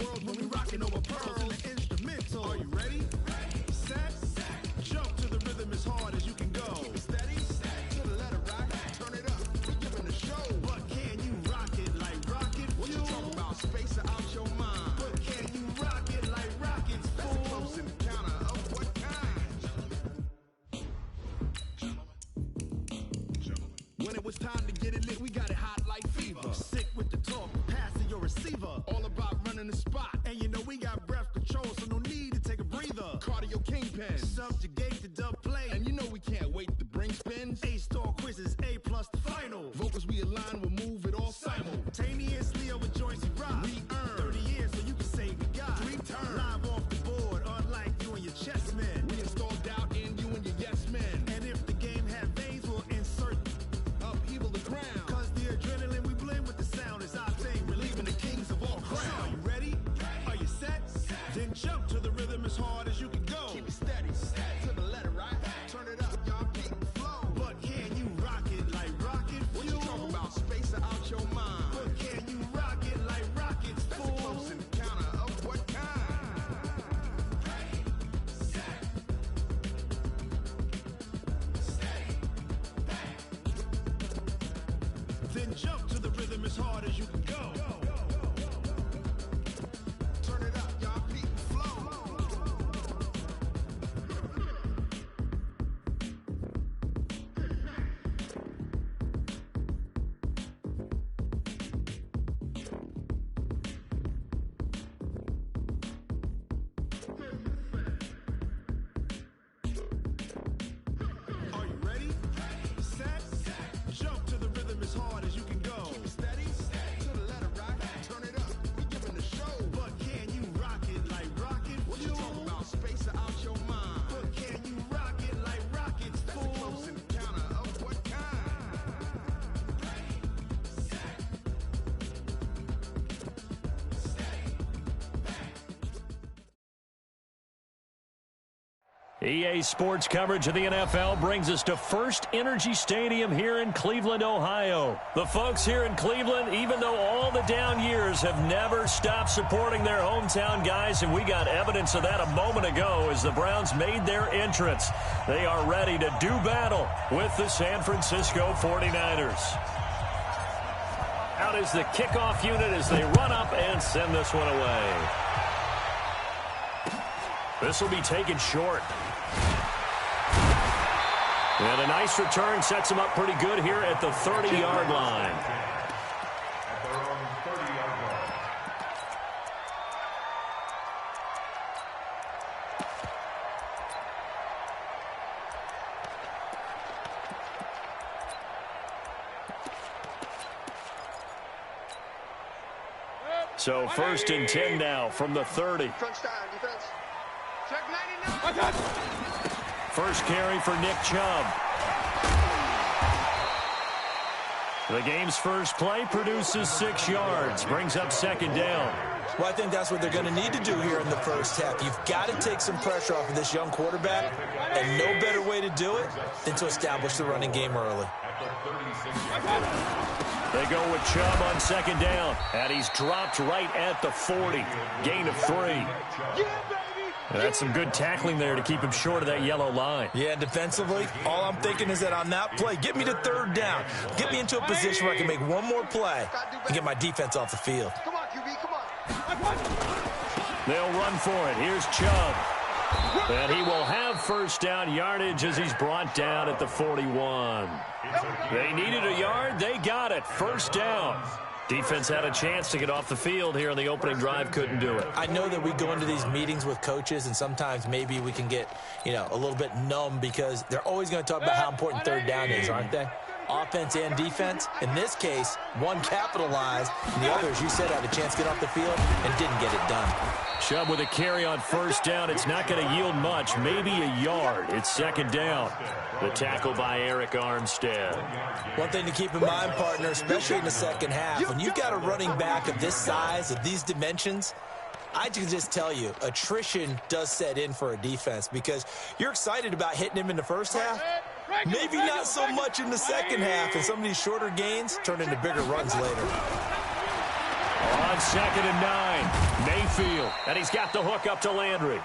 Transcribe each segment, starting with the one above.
world when we rockin' over pearls and the instrumental. Are you ready? Set, jump to the rhythm as hard as you can go. Steady, to the letter rock, turn it up, we giving the show. But can you rock it like rocket fuel? What you talking about, space out your mind? But can you rock it like rockets, fool? That's a close encounter of what kind? When it was time to get it lit, we got it hot like fever. Sick with the talk, passing your receiver. All about running the spot. And you know we got breath control, so no need to take a breather. Cardio kingpin, subjugate the dub play. And you know we can't wait to bring spins. A-star quizzes, A+ the final. Vocals we align, we'll move it all simultaneously over joints we rock. We earn 30 years, so you can say we got 3 turns. Live off the board, unlike you and your chess men. We install doubt in you and your yes men. And if the game had veins, we'll insert upheaval the ground. Cause the adrenaline we blend with the sound is our thing, relieving the kings of all crowns. So are you ready? Are you set? Then jump to the rhythm as hard as you can go. Keep it steady, to the letter right. Turn it up, y'all keep the flow. But can you rock it like rocket fuel? What you talking about, space out your mind? But can you rock it like rockets, fool? That's a close encounter of what kind? Then jump to the rhythm as hard as you can go. Turn it up, y'all keep the flow. Are you ready? Set, jump to the rhythm as hard as you can go. Keep it steady, to the letter rock. Turn it up, we giving the show. But can you rock it like rocket fuel? What you talking about, space out your mind? But can you rock it like rockets, fool? That's a close encounter of what kind? EA Sports coverage of the NFL brings us to First Energy Stadium here in Cleveland, Ohio. The folks here in Cleveland, even though all the down years, have never stopped supporting their hometown guys, and we got evidence of that a moment ago as the Browns made their entrance. They are ready to do battle with the San Francisco 49ers. Out is the kickoff unit as they run up and send this one away. This will be taken short. And a nice return sets him up pretty good here at the 30-yard line. At their own 30-yard line. So 1st and 10 now from the 30. Crunch time, defense. Check 99. First carry for Nick Chubb. The game's first play produces 6 yards, brings up 2nd down. Well, I think that's what they're going to need to do here in the first half. You've got to take some pressure off of this young quarterback, and no better way to do it than to establish the running game early. They go with Chubb on 2nd down, and he's dropped right at the 40. Gain of 3. That's some good tackling there to keep him short of that yellow line. Yeah, defensively, all I'm thinking is that on that play, get me to 3rd down. Get me into a position where I can make one more play and get my defense off the field. Come on, QB, come on. They'll run for it. Here's Chubb. And he will have 1st down yardage as he's brought down at the 41. They needed a yard. They got it. 1st down. Defense had a chance to get off the field here on the opening drive, couldn't do it. I know that we go into these meetings with coaches, and sometimes maybe we can get, a little bit numb because they're always going to talk about how important 3rd down is, aren't they? Offense and defense. In this case, one capitalized, and the other, as you said, had a chance to get off the field and didn't get it done. Chubb with a carry on 1st down. It's not going to yield much, maybe a yard. It's 2nd down. The tackle by Eric Armstead. One thing to keep in mind, partner, especially in the second half, when you've got a running back of this size, of these dimensions, I can just tell you, attrition does set in for a defense because you're excited about hitting him in the first half. Maybe not so much in the second half, and some of these shorter gains turn into bigger runs later. On 2nd and 9, Nathan Mayfield. And he's got the hook up to Landry.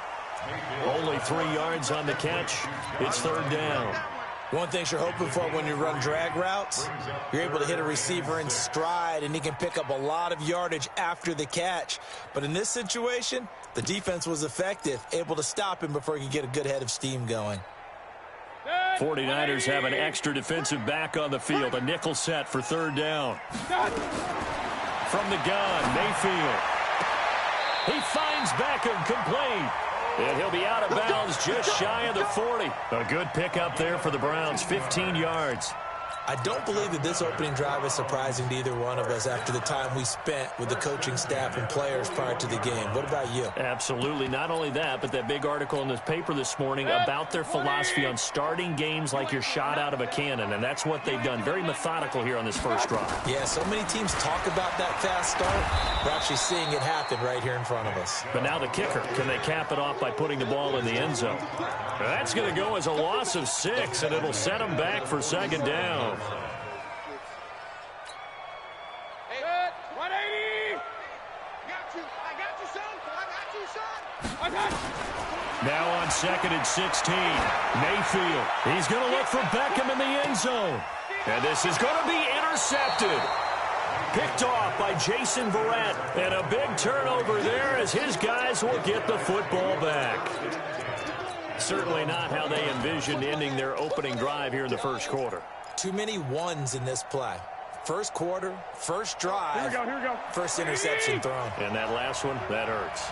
Only 3 yards on the catch. It's third down. One thing you're hoping for when you run drag routes, you're able to hit a receiver in stride, and he can pick up a lot of yardage after the catch. But in this situation, the defense was effective, able to stop him before he could get a good head of steam going. 49ers have an extra defensive back on the field. A nickel set for third down. From the gun, Mayfield. He finds Beckham, complete. And he'll be out of bounds just shy of the 40. A good pickup there for the Browns, 15 yards. I don't believe that this opening drive is surprising to either one of us after the time we spent with the coaching staff and players prior to the game. What about you? Absolutely. Not only that, but that big article in the paper this morning about their philosophy on starting games like you're shot out of a cannon, and that's what they've done. Very methodical here on this first drive. Yeah, so many teams talk about that fast start. We're actually seeing it happen right here in front of us. But now the kicker. Can they cap it off by putting the ball in the end zone? That's going to go as a loss of 6, and it'll set them back for second down. Hey, 180! I got you, son! I got you! Now on second and 16, Mayfield. He's going to look for Beckham in the end zone. And this is going to be intercepted. Picked off by Jason Verrett. And a big turnover there as his guys will get the football back. Certainly not how they envisioned ending their opening drive here in the first quarter. Too many ones in this play. First quarter, first drive, Here we go. first interception thrown. And that last one, that hurts.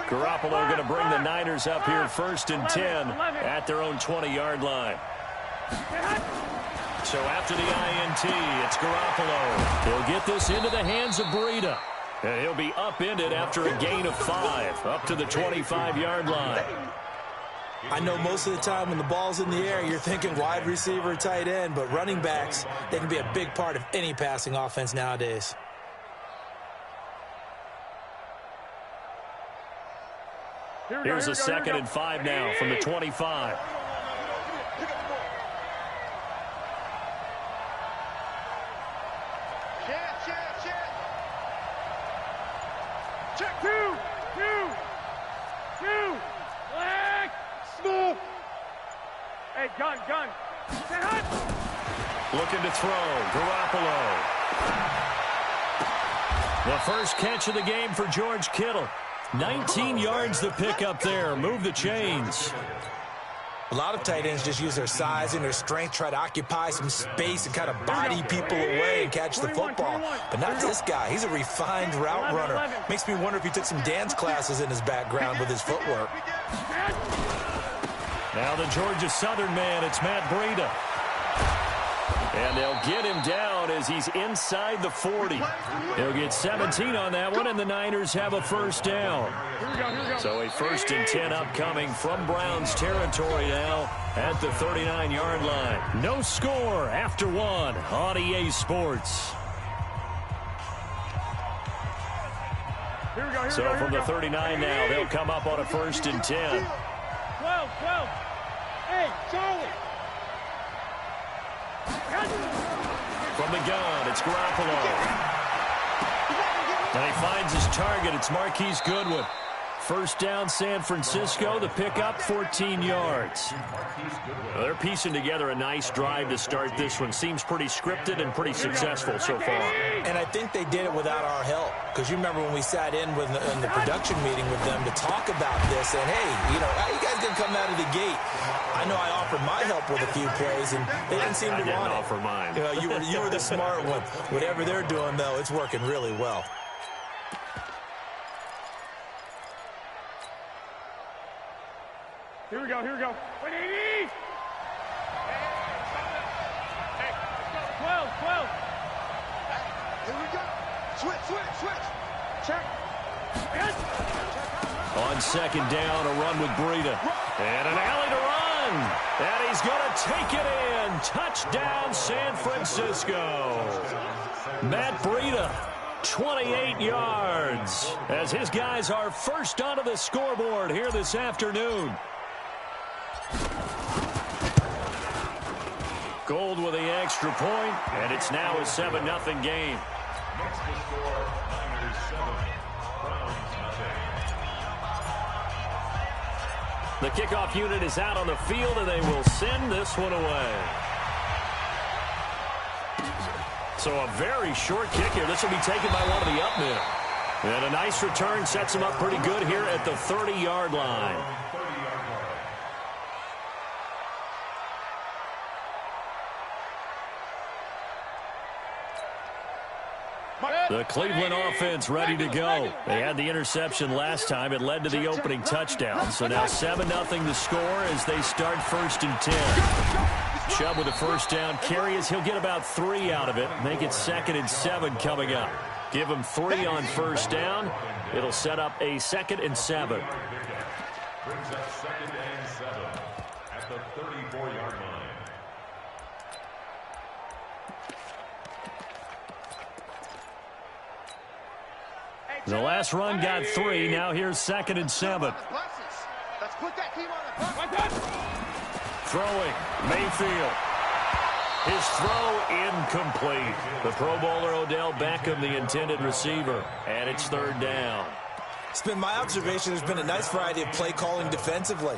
Garoppolo going to bring the Niners up here first and 10 at their own 20-yard line. So after the INT, it's Garoppolo. He'll get this into the hands of Breida. And he'll be upended after a gain of 5, up to the 25-yard line. I know most of the time when the ball's in the air, you're thinking wide receiver, tight end, but running backs, they can be a big part of any passing offense nowadays. Here's a second and 5 now from the 25. Check 2! Leg! Smooth! Hey, gun! Looking to throw, Garoppolo. The first catch of the game for George Kittle. 19 yards to pick up there. Move the chains. A lot of tight ends just use their size and their strength, try to occupy some space and kind of body people away and catch the football. But not this guy. He's a refined route runner. Makes me wonder if he took some dance classes in his background with his footwork. Now the Georgia Southern man, it's Matt Breida. And they'll get him down as he's inside the 40. He'll get 17 on that one, and the Niners have a first down. So a first and 10 upcoming from Browns territory now at the 39-yard line. No score after 1 on EA Sports. So from the 39 now, they'll come up on a first and 10. 12. Hey, Charlie! From the gun, it's Garoppolo. And he finds his target. It's Marquise Goodwin. First down, San Francisco. The pickup, 14 yards. Well, they're piecing together a nice drive to start this one. Seems pretty scripted and pretty successful so far. And I think they did it without our help. Because you remember when we sat in the production meeting with them to talk about this, and hey, how you guys going to come out of the gate? I know I offered my help with a few plays, and they didn't seem to want it. Offer mine. You were the smart one. Whatever they're doing, though, it's working really well. Here we go. 180! Hey, 12. Here we go. Switch. Check. On second down, a run with Breida. And an alley to run. And he's going to take it in. Touchdown, San Francisco. Matt Breida, 28 yards, as his guys are first onto the scoreboard here this afternoon. Gold with the extra point, and it's now a 7-0 game. Next to score, Niners 7, Browns 0. The kickoff unit is out on the field, and they will send this one away. So a very short kick here. This will be taken by one of the up men. And a nice return sets him up pretty good here at the 30-yard line. The Cleveland offense ready to go. They had the interception last time. It led to the opening touchdown. So now 7-0 the score as they start 1st and 10. Chubb with a first down carry as he'll get about 3 out of it. Make it 2nd and 7 coming up. Give him 3 on first down. It'll set up a 2nd and 7. Brings up 2nd and 7 at the 34-yard line. The last run got 3. Now here's 2nd and 7. Let's put that team on the bus. Throwing, Mayfield. His throw incomplete. The Pro Bowler Odell Beckham, the intended receiver. And it's 3rd down. It's been my observation there's been a nice variety of play calling defensively.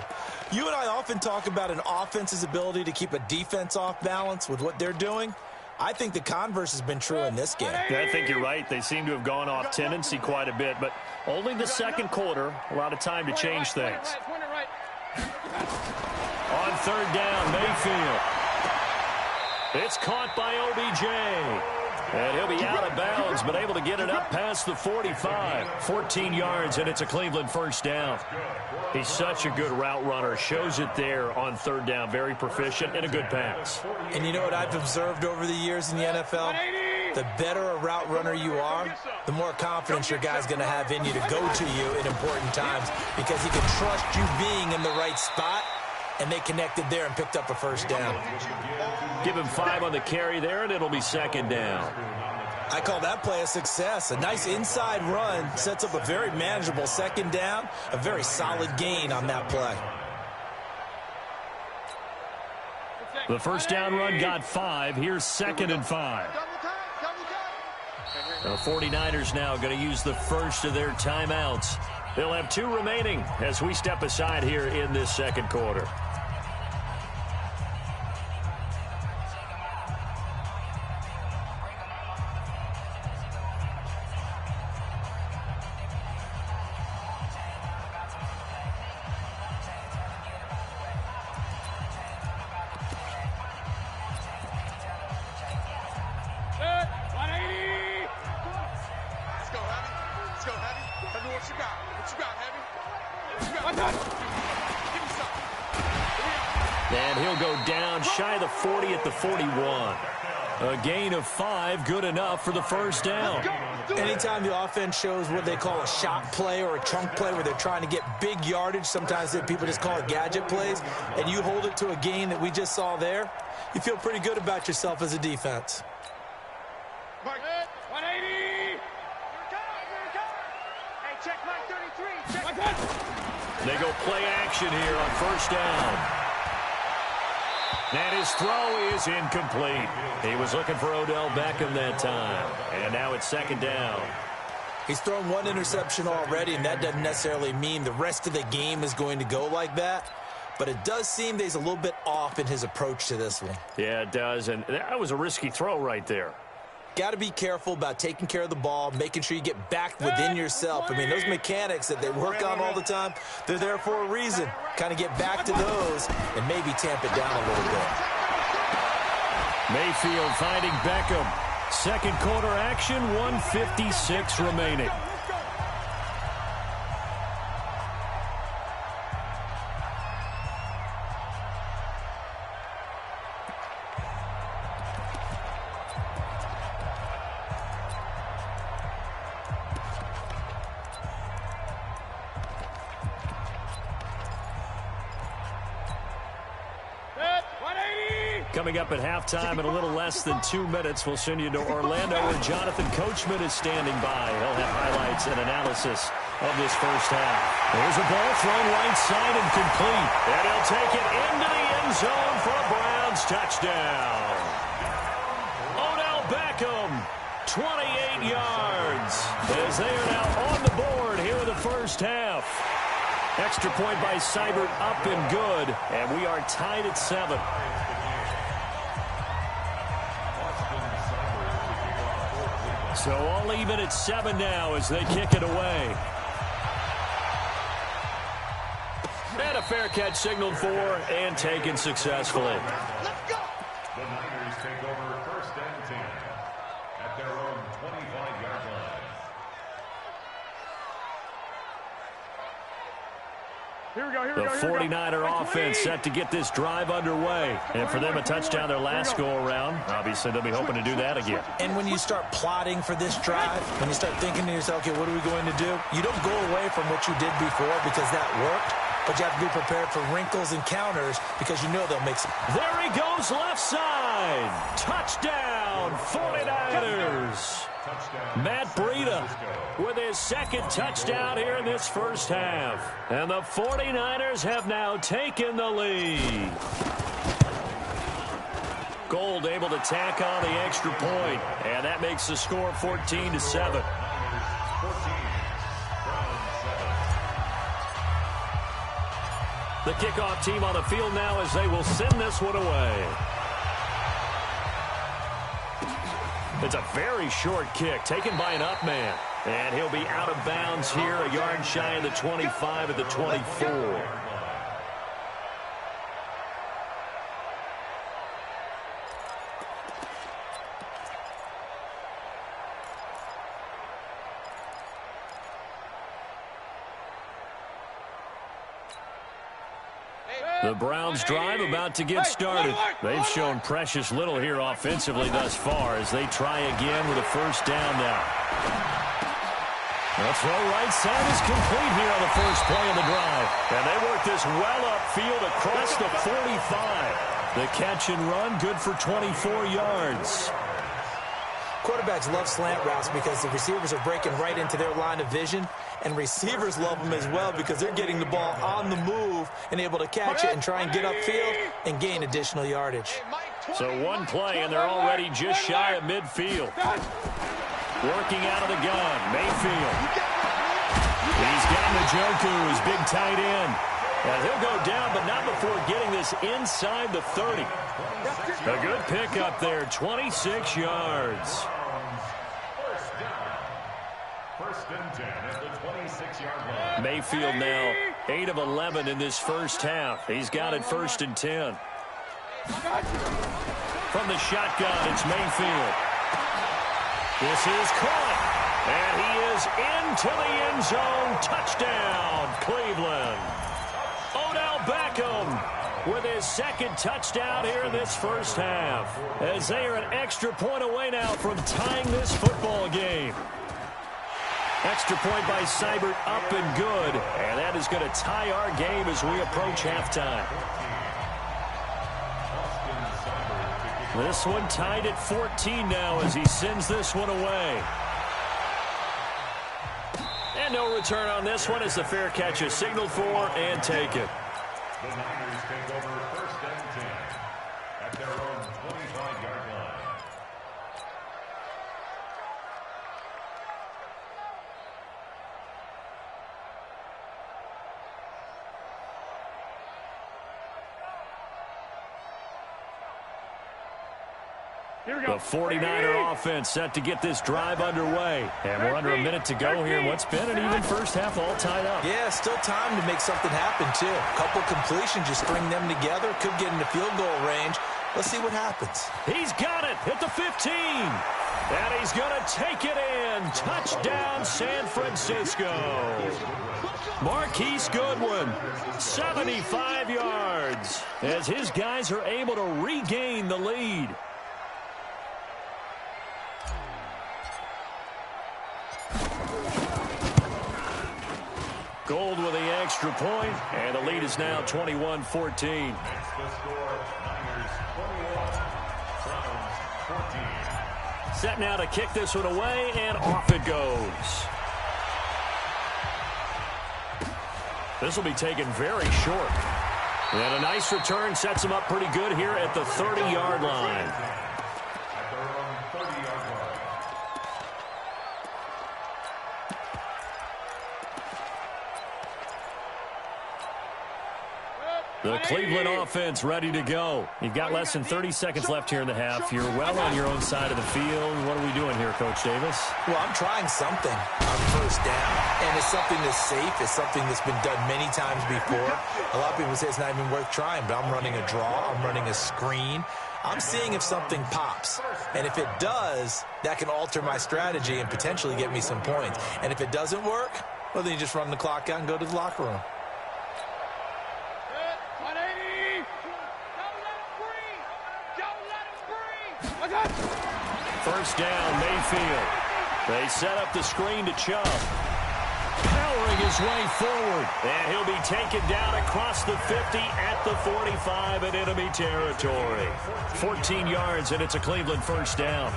You and I often talk about an offense's ability to keep a defense off balance with what they're doing. I think the converse has been true in this game. I think you're right. They seem to have gone off tendency quite a bit, but only the 2nd quarter, a lot of time to change things. On 3rd down, Mayfield. It's caught by OBJ. And he'll be out of bounds, but able to get it up past the 45. 14 yards, and it's a Cleveland first down. He's such a good route runner. Shows it there on 3rd down. Very proficient and a good pass. And you know what I've observed over the years in the NFL? The better a route runner you are, the more confidence your guy's going to have in you to go to you in important times because he can trust you being in the right spot, and they connected there and picked up a first down. Give him 5 on the carry there, and it'll be 2nd down. I call that play a success. A nice inside run sets up a very manageable 2nd down, a very solid gain on that play. The first down run got 5. Here's 2nd and 5. The 49ers now going to use the first of their timeouts. They'll have 2 remaining as we step aside here in this 2nd quarter. And he'll go down shy of the 40 at the 41. A gain of 5, good enough for the first down. Anytime the offense shows what they call a shot play or a chunk play where they're trying to get big yardage, sometimes people just call it gadget plays, and you hold it to a gain that we just saw there, you feel pretty good about yourself as a defense. 180. Hey, check Mike 33. Check. They go play action here on first down. And his throw is incomplete. He was looking for Odell Beckham that time. And now it's 2nd down. He's thrown 1 interception already, and that doesn't necessarily mean the rest of the game is going to go like that. But it does seem that he's a little bit off in his approach to this one. Yeah, it does. And that was a risky throw right there. Got to be careful about taking care of the ball, making sure you get back within yourself. I mean, those mechanics that they work on all the time, they're there for a reason. Kind of get back to those and maybe tamp it down a little bit. Mayfield finding Beckham. 2nd quarter action, 1:56 remaining. Coming up at halftime in a little less than 2 minutes, we'll send you to Orlando where Jonathan Coachman is standing by. He'll have highlights and analysis of this first half. There's a ball thrown right side and complete. And he'll take it into the end zone for a Browns touchdown. Odell Beckham, 28 yards, as they are now on the board here in the first half. Extra point by Seibert, up and good. And we are tied at 7. So all even at 7 now as they kick it away. And a fair catch signaled for and taken successfully. Let's go. The Niners take over 1st and 10 at their own 25-yard line. Here we go, here The we go, here we go. 49er offense set to get this drive underway. And for them, a touchdown their last go-around. Obviously, they'll be hoping to do that again. And when you start plotting for this drive, when you start thinking to yourself, okay, what are we going to do? You don't go away from what you did before because that worked, but you have to be prepared for wrinkles and counters because you know they'll make some. There he goes left side. Touchdown, 49ers. Matt Breida with his second touchdown here in this first half. And the 49ers have now taken the lead. Gold able to tack on the extra point, and that makes the score 14-7. The kickoff team on the field now as they will send this one away. It's a very short kick taken by an up man. And he'll be out of bounds here, a yard shy of the 25 at the 24. The Browns drive about to get started. They've shown precious little here offensively thus far as they try again with a first down now. The throw right side is complete here on the first play of the drive. And they work this well upfield across the 45. The catch and run good for 24 yards. Quarterbacks love slant routes because the receivers are breaking right into their line of vision, and receivers love them as well because they're getting the ball on the move and able to catch it and try and get upfield and gain additional yardage. So one play, and they're already just shy of midfield. Working out of the gun, Mayfield. He's got Njoku, his big tight end. And he'll go down, but not before getting this inside the 30. A good pickup there, 26 yards. First and 10 at the 26-yard line. Mayfield now 8 of 11 in this first half. He's got it 1st and 10. From the shotgun, it's Mayfield. This is caught. And he is into the end zone. Touchdown, Cleveland. Odell Beckham with his second touchdown here in this first half, as they are an extra point away now from tying this football game. Extra point by Seibert, up and good, and that is going to tie our game as we approach halftime. This one tied at 14 now as he sends this one away. And no return on this one as the fair catch is signaled for and taken. The Niners take over 1st and 10 at their own 25-yard line. The 49er offense set to get this drive underway. And we're under a minute to go here in what's been an even first half, all tied up. Yeah, still time to make something happen, too. A couple completions, just string them together. Could get into field goal range. Let's see what happens. He's got it at the 15. And he's going to take it in. Touchdown, San Francisco. Marquise Goodwin, 75 yards, as his guys are able to regain the lead. Gold with the extra point, and the lead is now 21-14. That's the score. Niners 21, Browns 14. Set now to kick this one away, and off it goes. This will be taken very short. And a nice return sets him up pretty good here at the 30-yard line. At their own 30-yard line. The Cleveland offense ready to go. You've got less than 30 seconds left here in the half. You're well on your own side of the field. What are we doing here, Coach Davis? Well, I'm trying something on first down, and it's something that's safe. It's something that's been done many times before. A lot of people say it's not even worth trying, but I'm running a draw. I'm running a screen. I'm seeing if something pops, and if it does, that can alter my strategy and potentially get me some points. And if it doesn't work, well, then you just run the clock out and go to the locker room. First down, Mayfield. They set up the screen to Chubb. Powering his way forward. And he'll be taken down across the 50 at the 45 in enemy territory. 14 yards, and it's a Cleveland first down.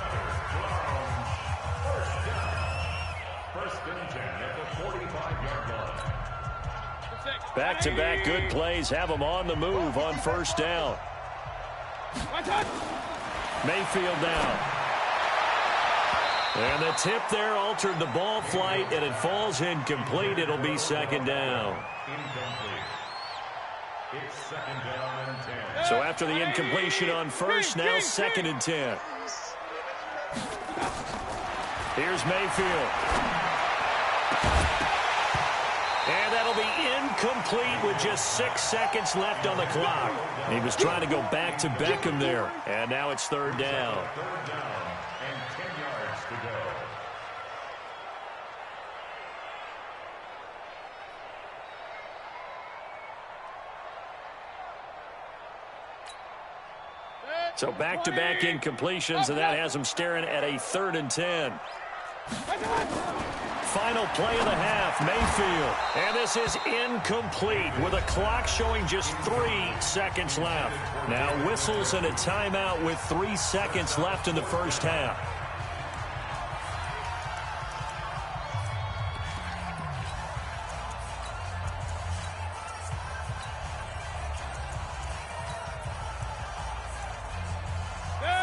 First and 10 at the 45-yard line. Back-to-back good plays have them on the move on first down. Mayfield down. And the tip there altered the ball flight, and it falls incomplete. It'll be second down. Incomplete. It's second down and 10. So after the incompletion on first, now second and 10. Here's Mayfield. And that'll be incomplete with just 6 seconds left on the clock. He was trying to go back to Beckham there. And now it's third down. Third down and 10 yards to go. So back-to-back incompletions, and that has him staring at a third and 10. Final play of the half, Mayfield. And this is incomplete with a clock showing just 3 seconds left. Now whistles and a timeout with 3 seconds left in the first half.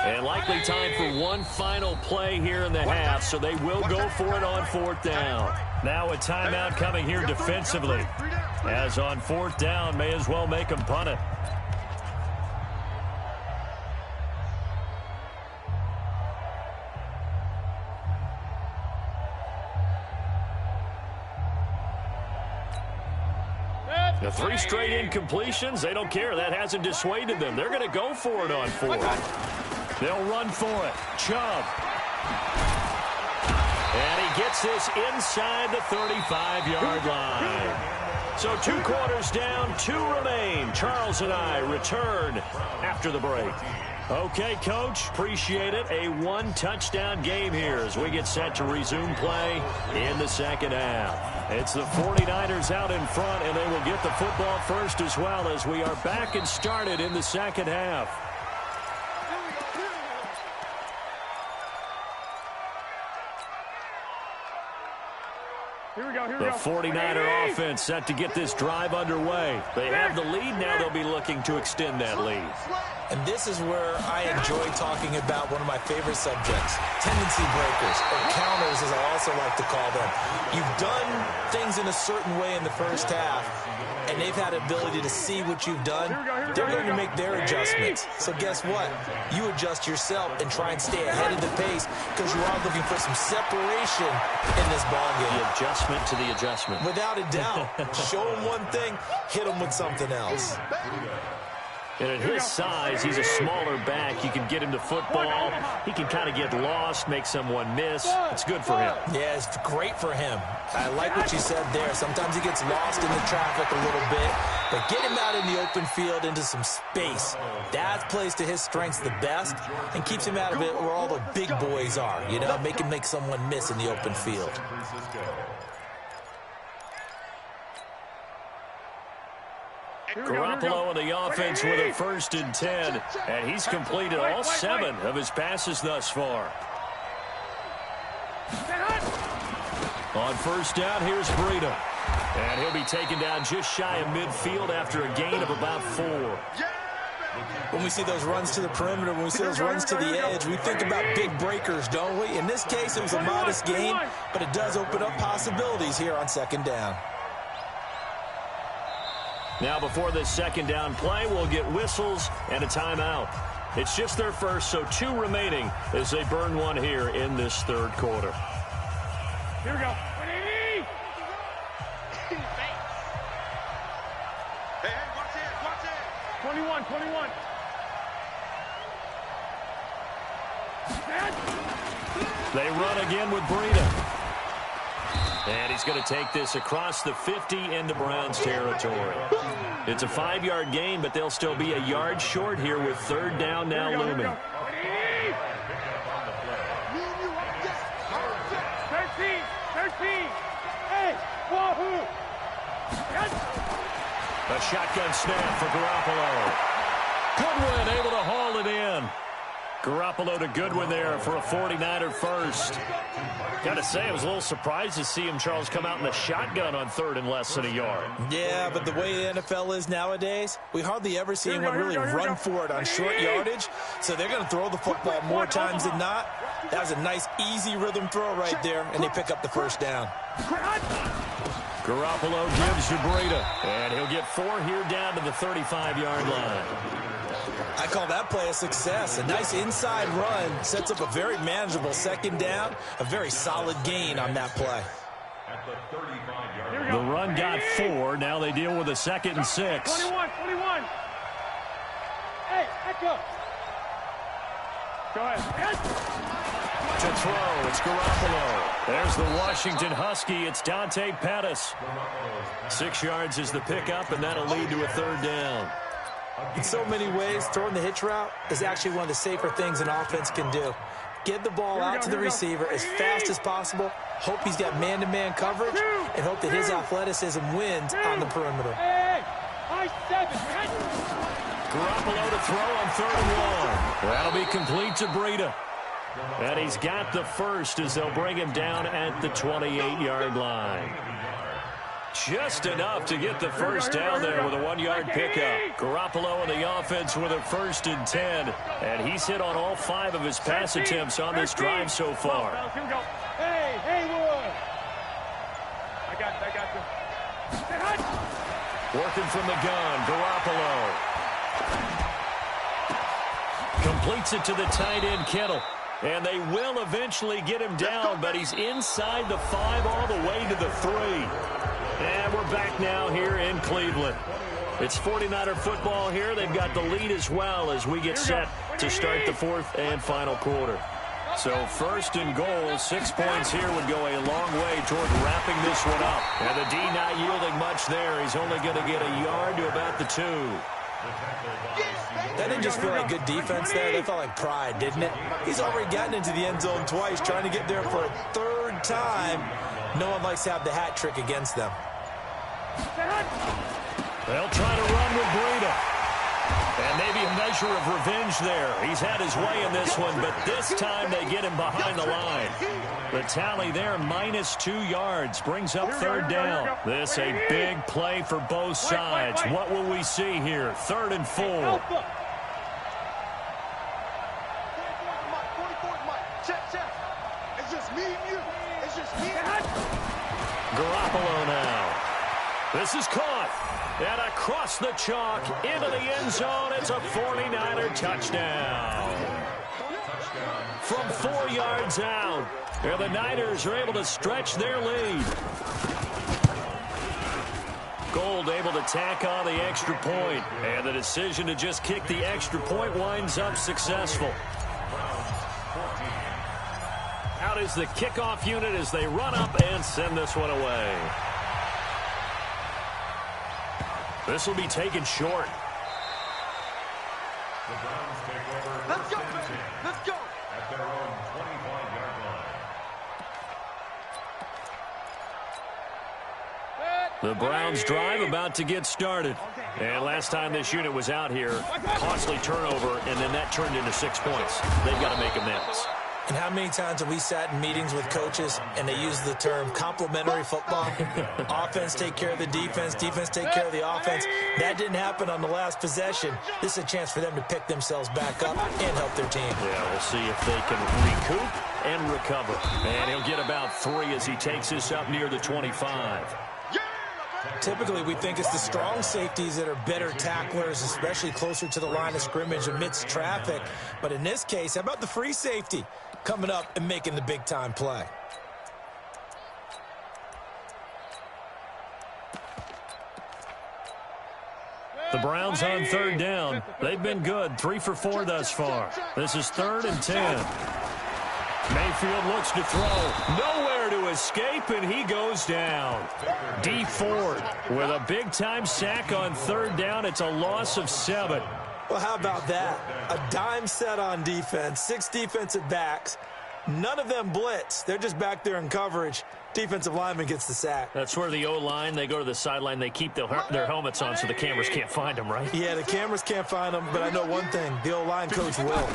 And likely time for one final play here in the half, so they will go for it on fourth down. Now a timeout coming here defensively. As on fourth down, may as well make them punt it. The 3 straight incompletions, they don't care. That hasn't dissuaded them. They're going to go for it on fourth. They'll run for it. Chubb. And he gets this inside the 35-yard line. So 2 quarters down, 2 remain. Charles and I return after the break. Okay, Coach, appreciate it. A 1-touchdown game here as we get set to resume play in the second half. It's the 49ers out in front, and they will get the football first as well as we are back and started in the second half. The 49er offense set to get this drive underway. They have the lead now. They'll be looking to extend that lead. And this is where I enjoy talking about one of my favorite subjects, tendency breakers, or counters as I also like to call them. You've done things in a certain way in the first half, and they've had the ability to see what you've done. They're going to make their adjustments. So guess what? You adjust yourself and try and stay ahead of the pace because you are looking for some separation in this ballgame. The adjustment to the adjustment. Without a doubt. Show him one thing, hit him with something else. And at his size, he's a smaller back. You can get him to football. He can kind of get lost, make someone miss. It's good for him. Yeah, it's great for him. I like what you said there. Sometimes he gets lost in the traffic a little bit, but get him out in the open field into some space. That plays to his strengths the best and keeps him out of it where all the big boys are, you know, make him make someone miss in the open field. Garoppolo in the offense with a first and 10, and he's completed all 7 of his passes thus far. On first down, here's Breida. And he'll be taken down just shy of midfield after a gain of about 4. When we see those runs to the perimeter, when we see those runs to the edge, we think about big breakers, don't we? In this case, it was a modest gain, but it does open up possibilities here on second down. Now before this second down play, we'll get whistles and a timeout. It's just their first, so 2 remaining as they burn one here in this third quarter. Here we go. Hey, watch it. 21. They run again with Breida. And he's going to take this across the 50 into Browns territory. It's a 5-yard gain, but they'll still be a yard short here with third down now looming. 13. Hey, wahoo! A shotgun snap for Garoppolo. Goodwin able to haul it in. Garoppolo to Goodwin there for a 49er first. Got to say, I was a little surprised to see him, Charles, come out in the shotgun on third and less than a yard. Yeah, but the way the NFL is nowadays, we hardly ever see anyone really run for it on short yardage. So they're going to throw the football more times than not. That was a nice, easy rhythm throw right there, and they pick up the first down. Garoppolo gives to Breida, and he'll get 4 here down to the 35-yard line. I call that play a success. A nice inside run sets up a very manageable second down, a very solid gain on that play. At the 35-yard The run got 4. Now they deal with a 2nd and 6. 21. Hey, echo. Go ahead. To throw, it's Garoppolo. There's the Washington Husky. It's Dante Pettis. 6 yards is the pickup, and that'll lead to a third down. In so many ways, throwing the hitch route is actually one of the safer things an offense can do. Get the ball out to the receiver as fast as possible, hope he's got man-to-man coverage, and hope that his athleticism wins on the perimeter. Hey, high 7. Garoppolo to throw on 3rd and 1. That'll be complete to Breida. And he's got the first as they'll bring him down at the 28-yard line. Just enough to get the first down there with a 1-yard pickup. Garoppolo and the offense with a 1st and 10. And he's hit on all 5 of his pass attempts on this drive so far. Here we go. Hey, Haywood. I got you. Working from the gun, Garoppolo. Completes it to the tight end, Kittle. And they will eventually get him down, but he's inside the 5 all the way to the 3. And we're back now here in Cleveland. It's 49er football here. They've got the lead as well as we get set to start the 4th and final quarter. So 1st and goal, 6 points here would go a long way toward wrapping this one up. And the D not yielding much there. He's only going to get a yard to about the 2. That didn't just feel like good defense there. That felt like pride, didn't it? He's already gotten into the end zone twice, trying to get there for a 3rd time. No one likes to have the hat trick against them. They'll try to run with Breida. And maybe a measure of revenge there. He's had his way in this one, but this time they get him behind the line. The tally there, -2 yards, brings up 3rd down. This a big play for both sides. What will we see here? 3rd and 4. It's just me and you. It's just me and you. Garoppolo now. This is caught. And across the chalk, into the end zone. It's a 49er touchdown. From 4 yards out. And the Niners are able to stretch their lead. Gold able to tack on the extra point. And the decision to just kick the extra point winds up successful. Out is the kickoff unit as they run up and send this one away. This will be taken short. The Browns take over. Let's go, let's go. At their own 25-yard line. The Browns drive about to get started. And last time this unit was out here, costly turnover, and then that turned into 6 points. They've got to make amends. And how many times have we sat in meetings with coaches and they use the term complementary football? Offense take care of the defense, defense take care of the offense. That didn't happen on the last possession. This is a chance for them to pick themselves back up and help their team. Yeah, we'll see if they can recoup and recover. And he'll get about 3 as he takes this up near the 25. typically we think it's the strong safeties that are better tacklers, especially closer to the line of scrimmage amidst traffic. But in this case, how about the free safety coming up and making the big-time play? The Browns on third down. They've been good, 3 for 4 thus far. This is 3rd and 10. Mayfield looks to throw. Nowhere to escape, and he goes down. D Ford with a big-time sack on 3rd down. It's a loss of 7. Well, how about that? A dime set on defense, 6 defensive backs. None of them blitz. They're just back there in coverage. Defensive lineman gets the sack. That's where the O-line, they go to the sideline, they keep their helmets on so the cameras can't find them, right? Yeah, the cameras can't find them, but I know one thing. The O-line coach will.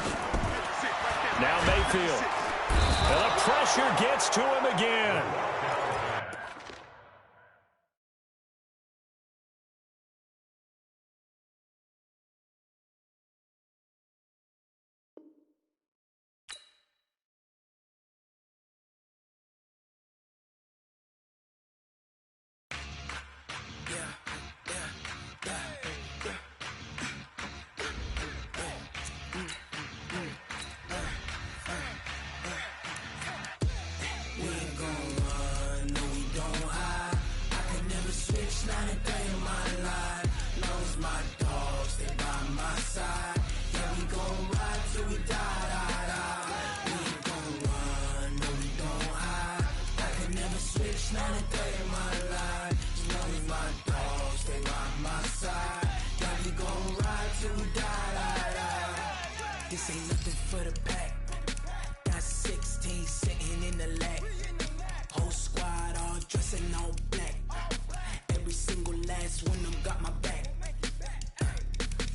Now Mayfield. And the pressure gets to him again. This ain't nothing for the pack. Got 16 sitting in the lag. Whole squad all dressing all black. Every single last one of them got my back.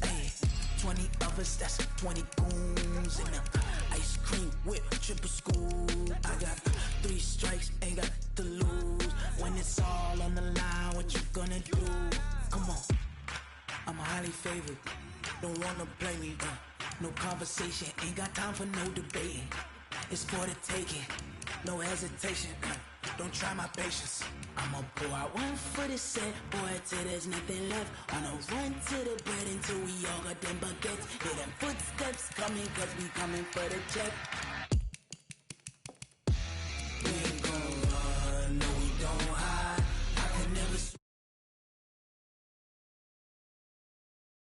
Hey, 20 of us, that's 20 goons in them. Ice cream whip, triple scoop. I got 3 strikes, ain't got to lose. When it's all on the line, what you gonna do? Come on, I'm highly favored. Don't wanna play me, no conversation, ain't got time for no debating. It's for the taking, no hesitation. Don't try my patience. I'ma pour out one for the set, boy, till there's nothing left. Wanna run to the bread until we all got them baguettes. Hear them footsteps coming, cause we coming for the check.